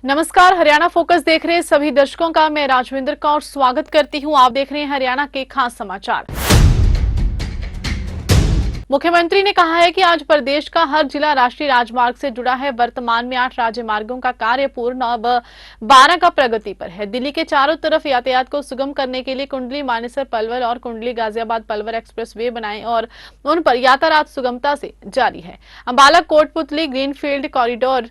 नमस्कार, हरियाणा फोकस देख रहे सभी दर्शकों का मैं राजविंदर कौर स्वागत करती हूं। आप देख रहे हैं हरियाणा के खास समाचार। मुख्यमंत्री ने कहा है कि आज प्रदेश का हर जिला राष्ट्रीय राजमार्ग से जुड़ा है। वर्तमान में 8 राज्य मार्गों का कार्य पूर्ण अब 12 का प्रगति पर है। दिल्ली के चारों तरफ यातायात को सुगम करने के लिए कुंडली मानेसर पलवल और कुंडली गाजियाबाद पलवल एक्सप्रेस वे बनाए और उन पर यातायात सुगमता से जारी है। अंबाला कोटपुतली ग्रीनफील्ड कॉरिडोर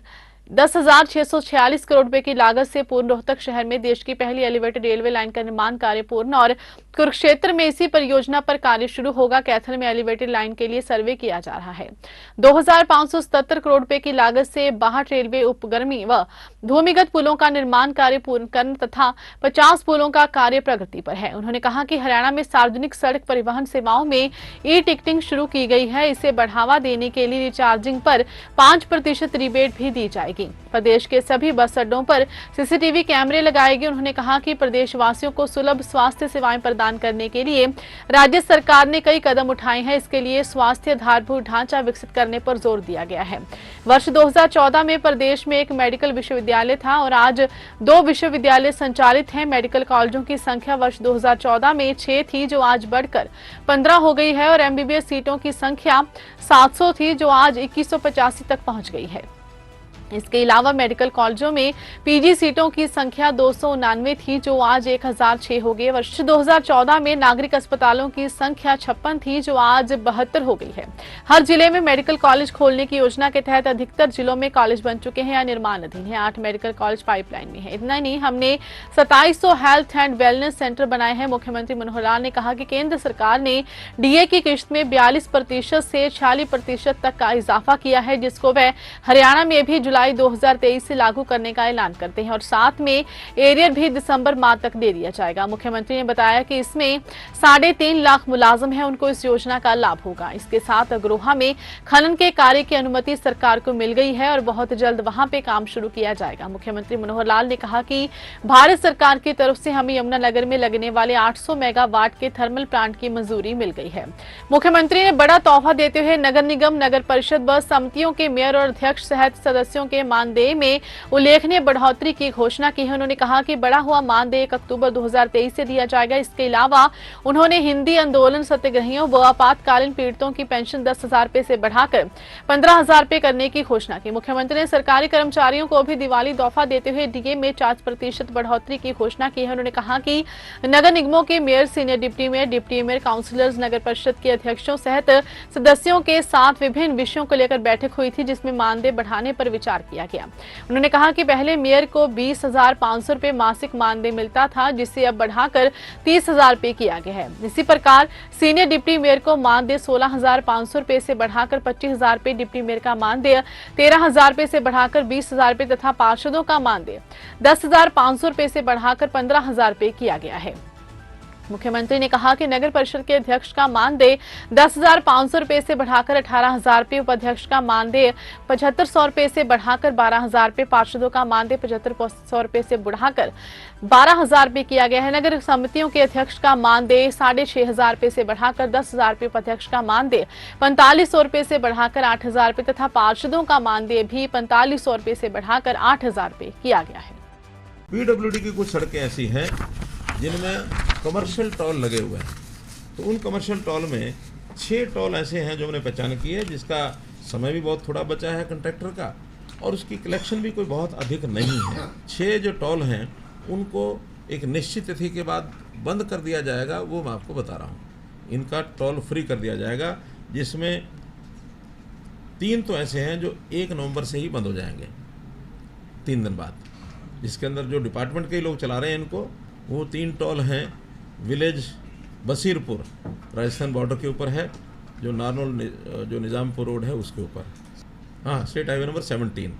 10,646 करोड़ रुपए की लागत से पूर्ण रोहतक शहर में देश की पहली एलिवेटेड रेलवे लाइन का निर्माण कार्य पूर्ण और कुरुक्षेत्र में इसी परियोजना पर कार्य शुरू होगा। कैथल में एलिवेटेड लाइन के लिए सर्वे किया जा रहा है। 2,577 करोड़ रुपए की लागत से 62 रेलवे उपगर्मी व भूमिगत पुलों का निर्माण कार्य पूर्ण करने तथा 50 पुलों का कार्य प्रगति पर है। उन्होंने कहा कि हरियाणा में सार्वजनिक सड़क परिवहन सेवाओं में ई टिकटिंग शुरू की गई है। इसे बढ़ावा देने के लिए रिचार्जिंग पर 5% रिबेट भी दी जाएगी। प्रदेश के सभी बस अड्डों पर सीसीटीवी कैमरे लगाए गए। उन्होंने कहा कि प्रदेशवासियों को सुलभ स्वास्थ्य सेवाएं प्रदान करने के लिए राज्य सरकार ने कई कदम उठाए हैं। इसके लिए स्वास्थ्य आधारभूत ढांचा विकसित करने पर जोर दिया गया है। वर्ष 2014 में प्रदेश में एक मेडिकल विश्वविद्यालय था और आज 2 विश्वविद्यालय संचालित हैं। मेडिकल कॉलेजों की संख्या वर्ष 2014 में 6 थी, जो आज बढ़कर 15 हो गई है और एमबीबीएस सीटों की संख्या 700 थी, जो आज 2185 तक पहुंच गई है। इसके अलावा मेडिकल कॉलेजों में पीजी सीटों की संख्या 299 थी, जो आज 1006 हो गई। वर्ष 2014 में नागरिक अस्पतालों की संख्या 56 थी, जो आज 72 हो गई है। हर जिले में मेडिकल कॉलेज खोलने की योजना के तहत अधिकतर जिलों में कॉलेज बन चुके हैं या निर्माणाधीन है। 8 मेडिकल कॉलेज पाइपलाइन में है। इतना नहीं, हमने 2700 हेल्थ एंड वेलनेस सेंटर बनाए हैं। मुख्यमंत्री मनोहर लाल ने कहा कि केंद्र सरकार ने डीए की किश्त में 42% से 46% तक का इजाफा किया है, जिसको वह हरियाणा में भी जुलाई 2023 से लागू करने का ऐलान करते हैं और साथ में एरियर भी दिसंबर माह तक दे दिया जाएगा। मुख्यमंत्री ने बताया कि इसमें 3.5 लाख मुलाजिम हैं, उनको इस योजना का लाभ होगा। इसके साथ अग्रोहा में खनन के कार्य की अनुमति सरकार को मिल गई है और बहुत जल्द वहां पे काम शुरू किया जाएगा। मुख्यमंत्री मनोहर लाल ने कहा कि भारत सरकार की तरफ से हमें यमुनानगर में लगने वाले 800 मेगावाट के थर्मल प्लांट की मंजूरी मिल गई है। मुख्यमंत्री ने बड़ा तोहफा देते हुए नगर निगम, नगर परिषद व समितियों के मेयर और अध्यक्ष सहित सदस्यों के मानदेय में उल्लेखनीय बढ़ोतरी की घोषणा की है। उन्होंने कहा कि बढ़ा हुआ मानदेय 1 अक्टूबर 2023 से दिया जाएगा। इसके अलावा उन्होंने हिंदी आंदोलन सत्याग्रहियों व आपातकालीन पीड़ितों की पेंशन 10,000 रुपए से बढ़ाकर 15,000 रुपए करने की घोषणा की। मुख्यमंत्री ने सरकारी कर्मचारियों को भी दिवाली तोहफा देते हुए डीए में 4% बढ़ोतरी की घोषणा की है। उन्होंने कहा कि नगर निगमों के mayor, senior deputy mayor, councillors, नगर परिषद के अध्यक्षों सहित सदस्यों के साथ विभिन्न विषयों को लेकर बैठक हुई थी, जिसमें मानदेय बढ़ाने पर विचार किया गया। उन्होंने कहा कि पहले मेयर को 20,500 रुपए मासिक मानदेय मिलता था, जिसे अब बढ़ाकर 30,000 रुपए किया गया है। इसी प्रकार सीनियर डिप्टी मेयर को मानदेय 16,500 रुपए से बढ़ाकर 25,000 रुपए, डिप्टी मेयर का मानदेय 13,000 रुपए से बढ़ाकर 20,000 रुपए तथा पार्षदों का मानदेय 10,500 रुपए से बढ़ाकर 15,000 रुपए किया गया है। मुख्यमंत्री ने कहा कि नगर परिषद के अध्यक्ष का मानदेय 10,500 रुपए से बढ़ाकर 18,000 रुपए, उपाध्यक्ष का मानदेय 7,500 रुपए से बढ़ाकर 12,000 रुपए, पार्षदों का मानदेय 7,500 रुपए से बढ़ाकर 12,000 रुपए किया गया है। नगर समितियों के अध्यक्ष का मानदेय 6,500 रुपए से बढ़ाकर 10,000 रुपए, उपाध्यक्ष का मानदेय 4,500 रुपए से बढ़ाकर 8,000 रुपए तथा पार्षदों का मानदेय भी 4,500 रुपए से बढ़ाकर 8,000 रुपए किया गया है। पीडब्ल्यूडी की कुछ सड़कें ऐसी हैं जिनमें कमर्शियल टोल लगे हुए हैं, तो उन कमर्शियल टोल में 6 टोल ऐसे हैं जो हमने पहचान की है, जिसका समय भी बहुत थोड़ा बचा है कंट्रैक्टर का और उसकी कलेक्शन भी कोई बहुत अधिक नहीं है। 6 जो टोल हैं उनको एक निश्चित तिथि के बाद बंद कर दिया जाएगा, वो मैं आपको बता रहा हूँ। इनका टोल फ्री कर दिया जाएगा, जिसमें 3 तो ऐसे हैं जो 1 नवंबर से ही बंद हो जाएंगे, 3 दिन बाद, जिसके अंदर जो डिपार्टमेंट के लोग चला रहे हैं इनको, वो 3 टोल हैं। विलेज बसीरपुर राजस्थान बॉर्डर के ऊपर है, जो नारनौल जो निज़ामपुर रोड है उसके ऊपर, हाँ, स्टेट हाईवे नंबर 17।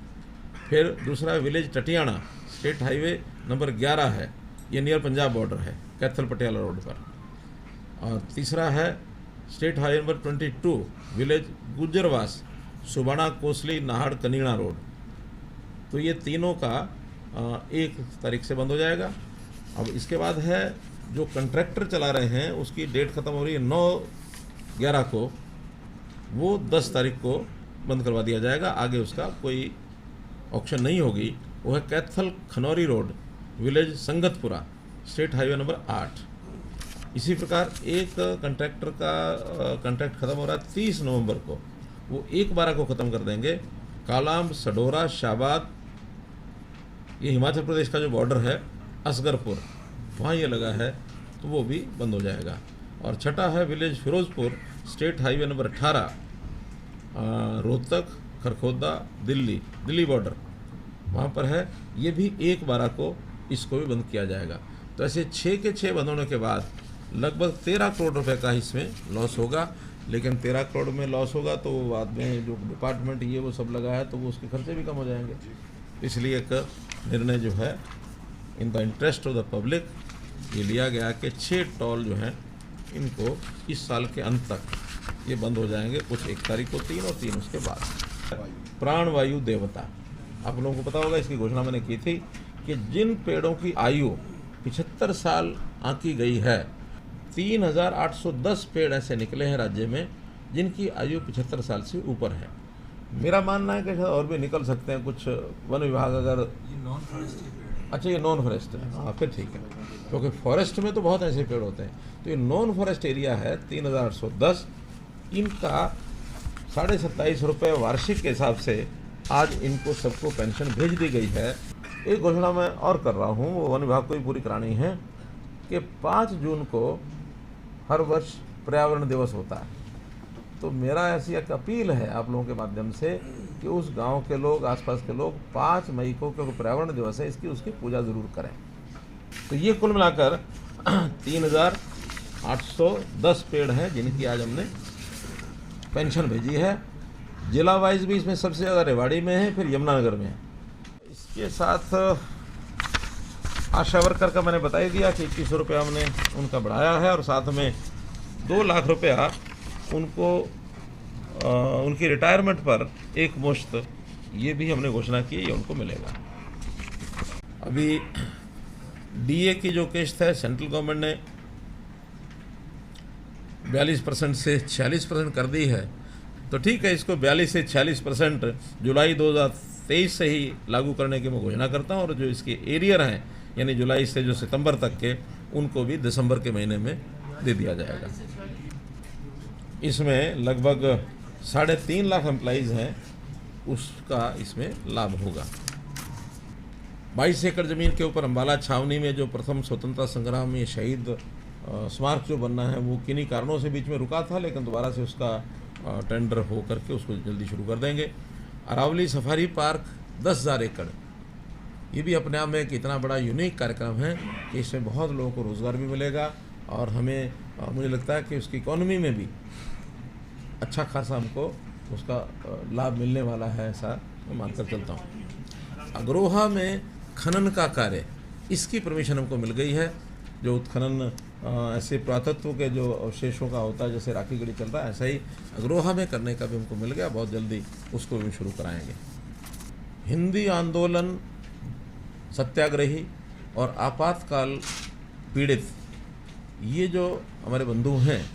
फिर दूसरा village Tatiyana, state highway number 11 है, ये नियर पंजाब बॉर्डर है, कैथल पटियाला रोड पर। और तीसरा है state highway number 22, village Gujarwas, Subana Kosli Nahar Kanina road. तो ये तीनों का 1 तारीख से बंद हो जाएगा। अब इसके बाद है जो कंट्रैक्टर चला रहे हैं, उसकी डेट ख़त्म हो रही है 9/11 को, वो 10 तारीख को बंद करवा दिया जाएगा। आगे उसका कोई ऑप्शन नहीं होगी। वो है Kaithal Khanauri road, village Sangatpura, state highway number 8। इसी प्रकार एक कंट्रैक्टर का कंट्रैक्ट खत्म हो रहा है 30 नवंबर को, वो 1/12 को ख़त्म कर देंगे। कालाम, सडोरा, शाबाद, ये हिमाचल प्रदेश का जो बॉर्डर है, असगरपुर, वहाँ ये लगा है, तो वो भी बंद हो जाएगा। और छठा है village Firozpur, state highway number 18, Rohtak, Kharkhoda, Delhi border, वहाँ पर है। ये भी 1/12 को इसको भी बंद किया जाएगा। तो ऐसे 6 के 6 बंद होने के बाद लगभग 13 करोड़ रुपए का इसमें लॉस होगा। लेकिन 13 करोड़ में लॉस होगा तो बाद में जो डिपार्टमेंट ये वो सब लगा है तो वो उसके खर्चे भी कम हो जाएंगे। इसलिए एक निर्णय जो है in the interest of the public ये लिया गया कि 6 टोल जो हैं इनको इस साल के अंत तक ये बंद हो जाएंगे, कुछ 1 तारीख को 3 और 3 उसके बाद। प्राणवायु देवता, आप लोगों को पता होगा, इसकी घोषणा मैंने की थी कि जिन पेड़ों की आयु 75 साल आंकी गई है, 3810 पेड़ ऐसे निकले हैं राज्य में जिनकी आयु 75 साल से ऊपर है। मेरा मानना है कि शायद और भी निकल सकते हैं, कुछ वन विभाग अगर ये नॉन फॉरेस्ट पेड़ है। अच्छा ये नॉन फॉरेस्ट है, हाँ फिर ठीक है, क्योंकि फॉरेस्ट में तो बहुत ऐसे पेड़ होते हैं। तो ये नॉन फॉरेस्ट एरिया है 3810, इनका 27.5 रुपये वार्षिक के हिसाब से आज इनको सबको पेंशन भेज दी गई है। एक घोषणा मैं और कर रहा हूँ, वो वन विभाग को भी पूरी करानी है कि 5 जून को हर वर्ष पर्यावरण दिवस होता है। तो मेरा ऐसी एक अपील है आप लोगों के माध्यम से कि उस गांव के लोग, आसपास के लोग 5 मई को, क्योंकि पर्यावरण दिवस है, उसकी पूजा ज़रूर करें। तो ये कुल मिलाकर 3810 पेड़ हैं जिनकी आज हमने पेंशन भेजी है। जिला वाइज भी इसमें सबसे ज़्यादा रेवाड़ी में है, फिर यमुनानगर में है। इसके साथ आशा वर्कर का मैंने बता ही दिया कि 2100 रुपया हमने उनका बढ़ाया है, और साथ में 2 लाख रुपया उनको उनकी रिटायरमेंट पर एक मुश्त ये भी हमने घोषणा की, ये उनको मिलेगा। अभी डीए की जो किस्त है सेंट्रल गवर्नमेंट ने 42% से 46% कर दी है, तो ठीक है, इसको 42 से 46% जुलाई 2023 से ही लागू करने की मैं घोषणा करता हूँ। और जो इसके एरियर हैं, यानी जुलाई से जो सितंबर तक के, उनको भी दिसंबर के महीने में दे दिया जाएगा। इसमें लगभग 3.5 लाख एम्प्लॉइज़ हैं, उसका इसमें लाभ होगा। 22 एकड़ ज़मीन के ऊपर अम्बाला छावनी में जो प्रथम स्वतंत्रता संग्राम में शहीद स्मारक जो बनना है, वो किन्हीं कारणों से बीच में रुका था, लेकिन दोबारा से उसका टेंडर हो करके उसको जल्दी शुरू कर देंगे। अरावली सफारी पार्क 10,000 एकड़, ये भी अपने आप में एक इतना बड़ा यूनिक कार्यक्रम है कि इसमें बहुत लोगों को रोज़गार भी मिलेगा, और हमें मुझे लगता है कि उसकी इकोनॉमी में भी अच्छा खासा हमको उसका लाभ मिलने वाला है, ऐसा मैं मानकर चलता हूँ। अग्रोहा में खनन का कार्य, इसकी परमिशन हमको मिल गई है। जो उत्खनन ऐसे पुरातत्व के जो अवशेषों का होता है, जैसे राखी गढ़ी चल रहा है, ऐसा ही अग्रोहा में करने का भी हमको मिल गया। बहुत जल्दी उसको भी शुरू कराएंगे। हिंदी आंदोलन सत्याग्रही और आपातकाल पीड़ित, ये जो हमारे बंधु हैं,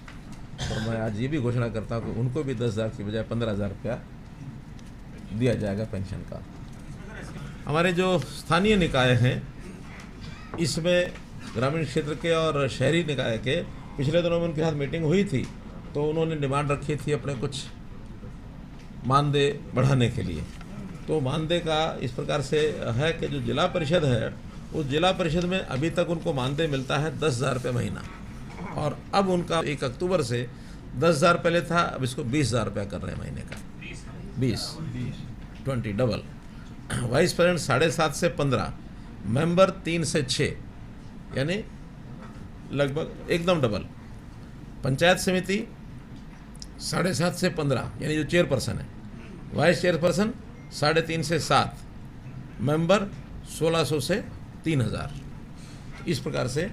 और मैं आज ये भी घोषणा करता हूँ कि उनको भी 10,000 की बजाय 15,000 रुपया दिया जाएगा पेंशन का। हमारे जो स्थानीय निकाय हैं, इसमें ग्रामीण क्षेत्र के और शहरी निकाय के, पिछले दिनों में उनके साथ मीटिंग हुई थी, तो उन्होंने डिमांड रखी थी अपने कुछ मानदेय बढ़ाने के लिए। तो मानदेय का इस प्रकार से है कि जो जिला परिषद है, उस जिला परिषद में अभी तक उनको मानदेय मिलता है 10,000 रुपये महीना, और अब उनका 1 अक्टूबर से 10,000 पहले था, अब इसको 20,000 रुपया कर रहे हैं महीने का। 20 डबल। वाइस प्रेसिडेंट 7.5 से 15, मेंबर 3 से 6, यानी लगभग एकदम डबल। पंचायत समिति 7.5 से 15, यानी जो चेयरपर्सन है, वाइस चेयरपर्सन 3.5 से 7, मेंबर 1600 से 3,000। इस प्रकार से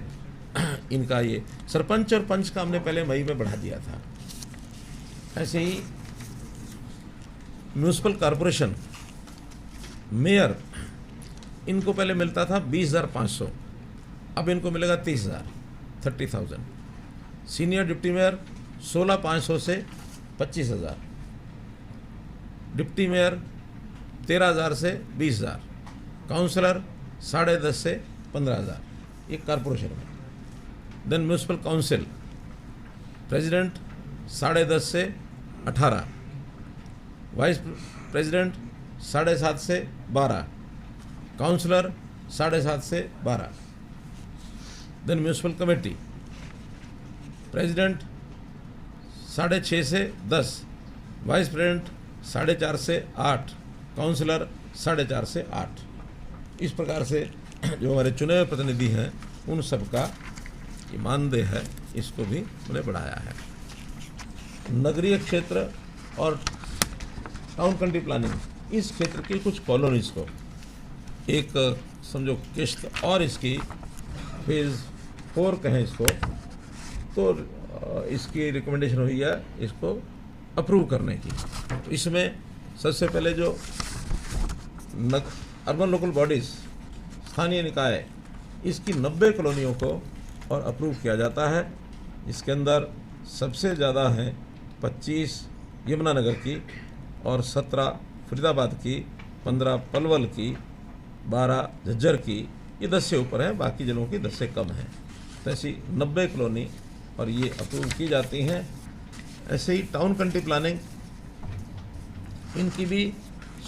इनका ये सरपंच और पंच का हमने पहले मई में बढ़ा दिया था। ऐसे ही म्यूनिसिपल कॉरपोरेशन मेयर, इनको पहले मिलता था 20,500, अब इनको मिलेगा 30,000। सीनियर डिप्टी मेयर 16,500 से 25,000, डिप्टी मेयर 13,000 से 20,000, काउंसलर 10.5 से 15,000, ये कॉरपोरेशन में। देन म्यूनसिपल काउंसिल प्रेसिडेंट 10.5 से 18, वाइस प्रेसिडेंट 7.5 से 12, काउंसलर 7.5 से 12। देन म्यूनसिपल कमेटी प्रेसिडेंट 6.5 से 10, वाइस प्रेसिडेंट 4.5 से 8, काउंसलर 4.5 से 8। इस प्रकार से जो हमारे चुने हुए प्रतिनिधि हैं उन सब का ये मानदेय है, इसको भी उन्हें बढ़ाया है। नगरीय क्षेत्र और टाउन कंट्री प्लानिंग, इस क्षेत्र की कुछ कॉलोनीज को एक समझो किश्त और इसकी फेज़ 4 कहें इसको, तो इसकी रिकमेंडेशन हुई है इसको अप्रूव करने की। तो इसमें सबसे पहले जो अर्बन लोकल बॉडीज़, स्थानीय निकाय, इसकी 90 कॉलोनियों को और अप्रूव किया जाता है। इसके अंदर सबसे ज़्यादा हैं 25 यमुनानगर की और 17 फरीदाबाद की, 15 पलवल की, 12 झज्जर की, ये 10 से ऊपर हैं, बाकी जिलों की 10 से कम हैं। तो ऐसी 90 कॉलोनी और ये अप्रूव की जाती हैं। ऐसे ही टाउन कंट्री प्लानिंग, इनकी भी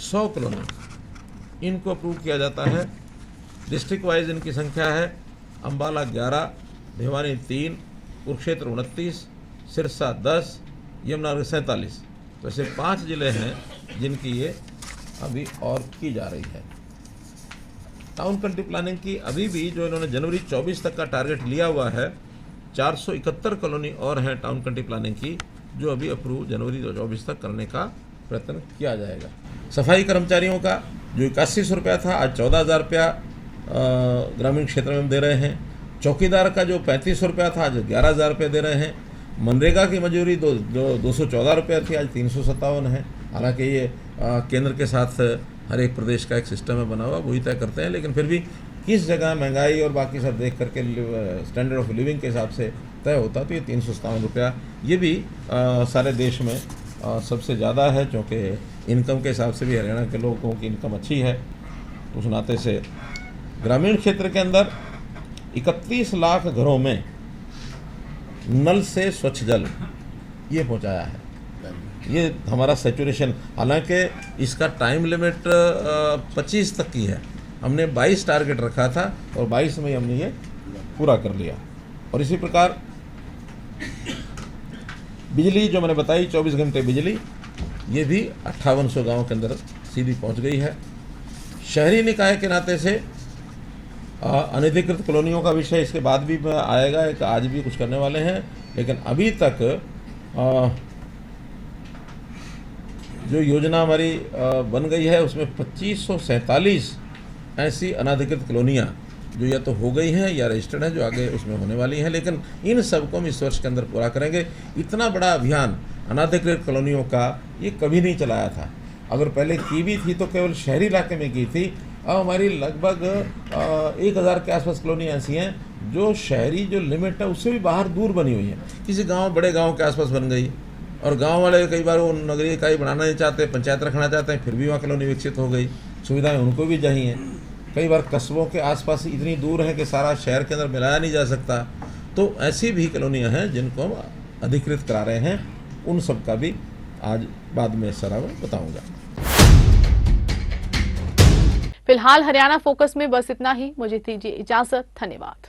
100 कॉलोनी इनको अप्रूव किया जाता है। डिस्ट्रिक्ट वाइज इनकी संख्या है अम्बाला 11, भिवानी 3, कुरुक्षेत्र 29, सिरसा 10, यमुनानगर 47। तो ऐसे 5 जिले हैं जिनकी ये अभी और की जा रही है। टाउन कंट्री प्लानिंग की अभी भी जो इन्होंने जनवरी 24 तक का टारगेट लिया हुआ है, 471 कॉलोनी और हैं टाउन कंट्री प्लानिंग की, जो अभी अप्रूव जनवरी 24 तक करने का प्रयत्न किया जाएगा। सफाई कर्मचारियों का जो 8100 रुपया था, आज 14,000 रुपया ग्रामीण क्षेत्र में हम दे रहे हैं। चौकीदार का जो 3500 रुपया था, आज 11,000 रुपये दे रहे हैं। मनरेगा की मजदूरी जो 214 रुपया थी, आज 357 है। हालांकि ये केंद्र के साथ हर एक प्रदेश का एक सिस्टम है बना हुआ, वही तय करते हैं, लेकिन फिर भी किस जगह महंगाई और बाकी सब देख करके स्टैंडर्ड ऑफ लिविंग के हिसाब से तय होता, तो ये 357 रुपया ये भी सारे देश में सबसे ज़्यादा है, क्योंकि इनकम के हिसाब से भी हरियाणा के लोगों की इनकम अच्छी है। उस नाते से ग्रामीण क्षेत्र के अंदर 31 लाख घरों में नल से स्वच्छ जल ये पहुंचाया है। ये हमारा सैचुरेशन, हालांकि इसका टाइम लिमिट 25 तक की है। हमने 22 टारगेट रखा था और 22 में हमने ये पूरा कर लिया। और इसी प्रकार बिजली जो मैंने बताई, 24 घंटे बिजली, ये भी 5800 गाँव के अंदर सीधी पहुंच गई है। शहरी निकाय के नाते से अनधिकृत कॉलोनियों का विषय इसके बाद भी आएगा, एक आज भी कुछ करने वाले हैं, लेकिन अभी तक जो योजना हमारी बन गई है उसमें 2547 ऐसी अनधिकृत कॉलोनियाँ जो या तो हो गई हैं या रजिस्टर्ड हैं, जो आगे उसमें होने वाली हैं, लेकिन इन सबको हम इस वर्ष के अंदर पूरा करेंगे। इतना बड़ा अभियान अनधिकृत कॉलोनियों का ये कभी नहीं चलाया था। अगर पहले की भी थी तो केवल शहरी इलाके में की थी। अब हमारी लगभग 1000 के आसपास कॉलोनी ऐसी हैं जो शहरी जो लिमिट है उससे भी बाहर दूर बनी हुई है। किसी गांव, बड़े गांव के आसपास बन गई, और गांव वाले कई बार वो नगरीय इकाई बनाना नहीं चाहते, पंचायत रखना चाहते हैं, फिर भी वहाँ कॉलोनी विकसित हो गई। सुविधाएं उनको भी चाहिए। कई बार कस्बों के आसपास इतनी दूर है कि सारा शहर के अंदर मिलाया नहीं जा सकता। तो ऐसी भी कॉलोनियाँ हैं जिनको हम अधिकृत करा रहे हैं। उन सब का भी आज बाद में सारा बताऊँगा। फिलहाल हरियाणा फोकस में बस इतना ही। मुझे दीजिए इजाजत। धन्यवाद।